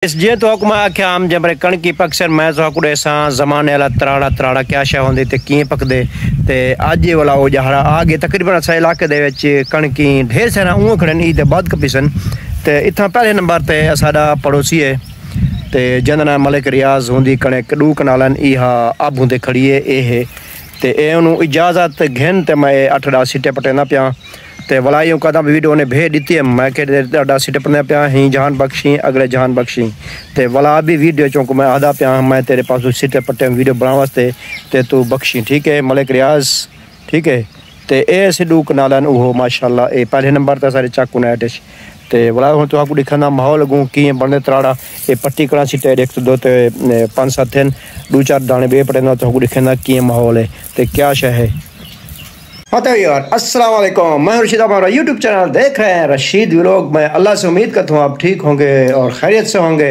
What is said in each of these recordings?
जे तो मैं आख्या आम जब कणक की पकसर मैं तो कुड़े सा जमाने वाला त्राड़ा त्राड़ा क्या शा होंदी ते किए पकदे ते अज वाला वो जहरा आगे तकरीबन असा इलाके दे विच कणकी ढेर सारा उं खड़न ई ते बाद कपिसन ते इत्थां पहले नंबर ते साडा पड़ोसी है ते जिंदा नाम मलिक रियाज होंदी कणक 2 कनालन इहा अब होंदे खड़ी है ए ते ओनू इजाजत घेन ते मैं 8-10 सीटे पटेना पिया ते वलाइयों कदम वीडियो ने भेज दी है मैं के सीट पढ़ने पिया ही जहान बख्शी अगले जहान बख्शी ते वला भी वीडियो चौंक मैं आधा पिया मैं तेरे पास सीट पट्टे वीडियो बना वास्ते ते तू बख्शी ठीक है मलिक रियाज ठीक है ते ए सिद्धू कनालन वो माशाल्लाह ए पहले नंबर ते सारे चाकू नाइटिश ते वला हूँ तो आपको दिखाना माहौल लगूँ कि बनने त्राड़ा ये पट्टी कड़ा सीटे 102 ते 5-7 दिन 2-4 दाने बे पड़े ना तो आपको दिखाना कि माहौल है ते क्या शह है। हाँ तो यार अस्सलाम वालेकुम, मैं रशीद हमारा यूट्यूब चैनल देख रहे हैं रशीद व्लॉग। मैं अल्लाह से उम्मीद करता हूँ आप ठीक होंगे और खैरियत से होंगे।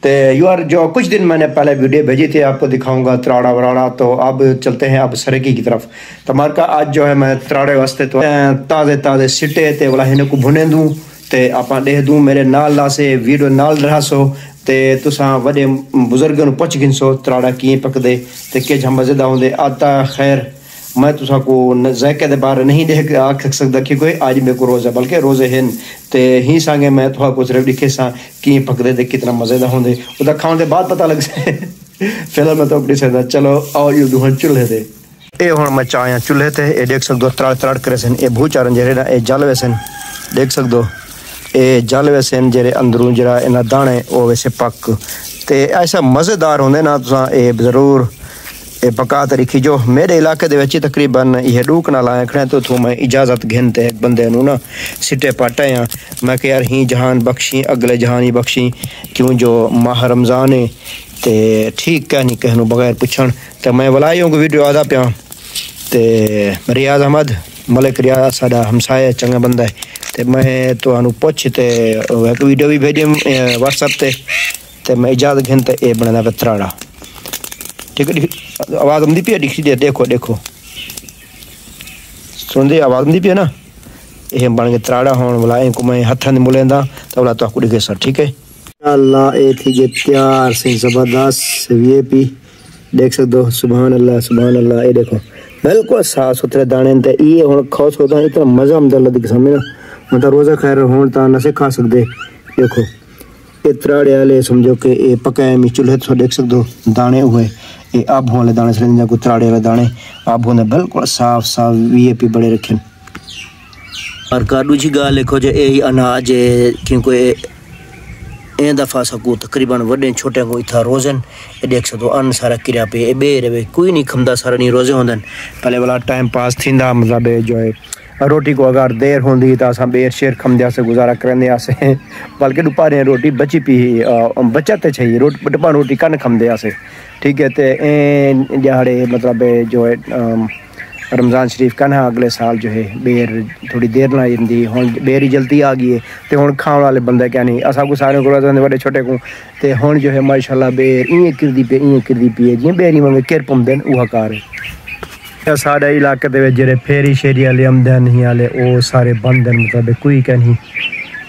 तो यार जो कुछ दिन मैंने पहले वीडियो भेजी थी आपको दिखाऊंगा त्राड़ा वराड़ा, तो अब चलते हैं अब सरकी की तरफ। तो हमारे का आज जो है मैं त्राड़े वास्ते तो ताज़े ताज़े सिटे ते वाला इन्हें को भुने दूँ ते आप दे दूँ मेरे नाल ला से वीडियो नाल रहा सो ते तुसा वडे बुजुर्गों पुछ गिनसो त्राड़ा किए पकदे ते के मज़ेदार होंदे। आता खैर मैं तुसा को जायके दे बारे नहीं देख आख सकता कि कोई आज मेरे को रोज़ है बल्कि रोज़े हैं ते ही सांगे मैं थोड़ा कुछ सिर्फ दिखे सा कि पकदे दे कितना मज़ेदार होंदे उदा खाने के बाद पता लग से फिलहाल मैं तो अपनी से चलो और यू दुहन चूल्हे दे ए हुण मैं चाया चूल्हे ते ए देख सकदो त्राड़ त्राड़ करे सन ए भू चारन जेरे ना ए जल वैसन देख सकदो ए जल वैसन जेरे अंदरों जरा इना दाने ओ वैसे पक ते ऐसा मज़ेदार होंदे ना तुसा ए जरूर ए पका तरीकी जो मेरे इलाके दे विच तकरीबन ये 2 कनाल आए खड़े तो थू मैं इजाजत घिनते एक बंदे नू ना सिटे पाटे हैं मैं कि यार ही जहान बख्शी अगले जहान ही बख्शी क्यों जो माह रमज़ान है ते ठीक कहनी कहनू बगैर पुछण ते मैं वलाइयों को वीडियो आदा पिया ते रियाज अहमद मलिक रियाज साडा हमसाया चंगा बंदा है ते मैं तो पुछ ते एक वीडियो भी भेजी व्हाट्सएप ते मैं इजाजत घिनते ए बनाना त्राड़ा ठीक है। आवाज़ आती पी दिखी दे देखो देखो सुनते आवाज़ आती पी ना ये बन के त्राड़ा होने वाला इनको मैं हथन मुलेंदा तो वाला तो आपको दिखे सर ठीक है। अल्लाह ए थी जे तैयार से ज़बरदस्त वीआईपी देख सकते हो सुभान अल्लाह ये देखो बिल्कुल साफ सुथरे दाने ते ये हुन खास होता है इतना मज़ा आंदा अल्लाह दी कसम ना मतलब रोज़ा खैर होने ता न से खा सकते देखो ये त्राड़े वाले समझो कि ये पकाए में चूल्हे तो देख सकते हो दाने हुए ये अब वाले दाने से कोई त्राड़े वाले दाने अब होने बिल्कुल साफ साफ वीआईपी बड़े रखे। और का दूसरी गाल लिखो जो यही अनाज क्योंकि ए दफ़ा सकूँ तकरीबन वड्डे छोटे को इतना रोज़न ये देख सकते हो अन सारा किरिया पे ए बे रहे कोई नहीं खमदा सारा नहीं रोज़े होंदन पहले वाला टाइम पास थींदा मतलब जो है रोटी को अगर देर होंदी तो असां बेर शेर खमदे से गुजारा करंदे आसे बल्कि दोपहर रोटी बची पी बचत चाहिए दोपहर रोटी कन खमदे आसे ठीक है। तो जहाड़े मतलब जो है रमज़ान शरीफ का ना अगले साल जो है बेर थोड़ी देर ना आती हुण बेर ही जल्दी आ गई है तो हुण खाने वाले बंदे क्या नहीं असा को सारे को बड़े छोटे को तो हुण जो है माशाल्लाह बेर इं किरदी पी है जिं बेरी मंगे किर पौंदे उहा कार है। साढ़े इलाके दे जेरे फेरी शेरी वाले आमदन ही वाले वो सारे बंद हैं मतलब कोई क्या नहीं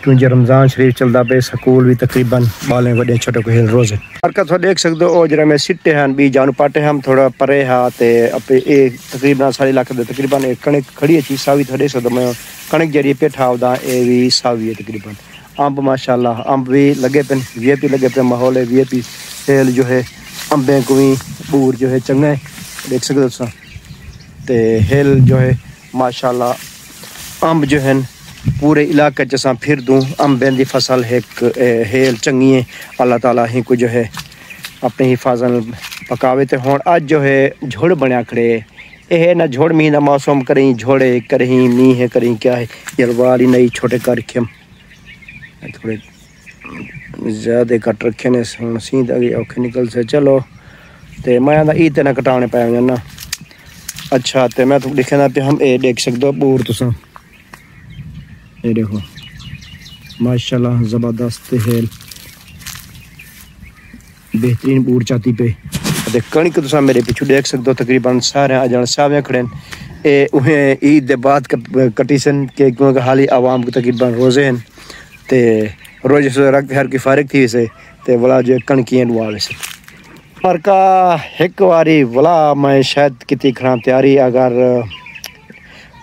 क्योंकि रमज़ान शरीफ चलता पे स्कूल भी तकरीबन बालें बड़े छोटे को हिल रोज़े और तो देख सकते हो जरा मैं सिटे हैं भी जानू पाटे हम थोड़ा परे हाँ तो अपने एक तकरीबन सारे इलाके दे तकरीबन एक कणक खड़ी अच्छी सावी थोड़े सकते मैं कणक जरिए पेठा आवदा ये भी सावी है तकरीबन अंब माशाल्लाह अंब भी लगे पे वीआईपी लगे पे माहौल है वीआईपी हेल जो है अंबे को भी बूर जो है चंगा है देख सकते हो ते हेल जो है माशाल्लाह अंब जो है पूरे इलाके च फिर दूँ अंबें की फसल एक हेल चंगी है अल्लाह ताला ही को जो है अपनी हिफाजत पकावे तो हुण अज जो है झुड़ बनया खड़े ये ना झुड़ मीह का मौसम करें झोड़े करें मीह करें क्या है जलवारी नई छोटे कर रखे थोड़े ज़्यादा कट रखे ने हूँ सीध अगे औखे निकल से चलो तो मैं ईद ना कटाने पाए ना अच्छा तो मैं तो दिखे ना पे हम ये देख सकते हो पूर तुसा ये देखो माशाल्लाह ज़बरदस्त हेल बेहतरीन पूर चाती पे कणक तुसा मेरे पिछू देख सकते हो तकरीबन सारे अजन सावे खड़े ए उहें ईद दे बाद कटी सन के क्योंकि हाली आवाम को तकरीबन रोज़े हैं ते रोज़े से रख हर की फारिग थी से ते वला जो कणकियां डुआ वैसे पर का एक बारी वला मैं शायद कितनी खराब तैयारी अगर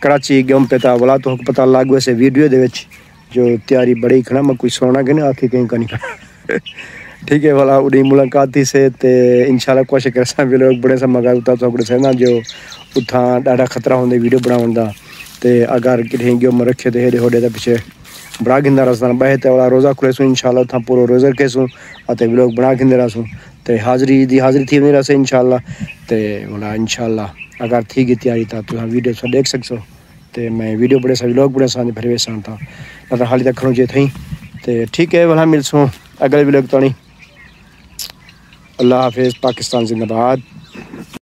कराची गेम पे था वला तो पता लग वैसे वीडियो दे विच जो तैयारी बड़ी खड़ा मैं कोई सोना कि आखी कहीं का नहीं ठीक है वाला उड़ी मुलाकात थी से ते इंशाल्लाह कोशिश कर भी लोग बड़े सा मगर उता तो से ना जो उथा डाटा खतरा होंगे वीडियो बनाने का ते अगर कितने गेम रखे तो हेडे होडे तो पीछे बड़ा गिंदा रसना बहे तो वाला रोज़ा खुले सूँ इंशाल्लाह उथा पूरा रोज़ा के सूँ अते लोग बना गिंदे रसूँ ते हाज़री थी नहीं रसे इंशाल्लाह ते वाला इंशाल्लाह अगर थी गई तैयारी था तो वीडियो से देख सकते हो तो मैं वीडियो बड़े सारे लोग बड़े सारे फिर वेसान था मतलब हाली तक खड़ो जे थी तो ठीक है वाला मिलसूँ अगले वीडियो तो नहीं अल्लाह हाफिज़ पाकिस्तान जिंदाबाद।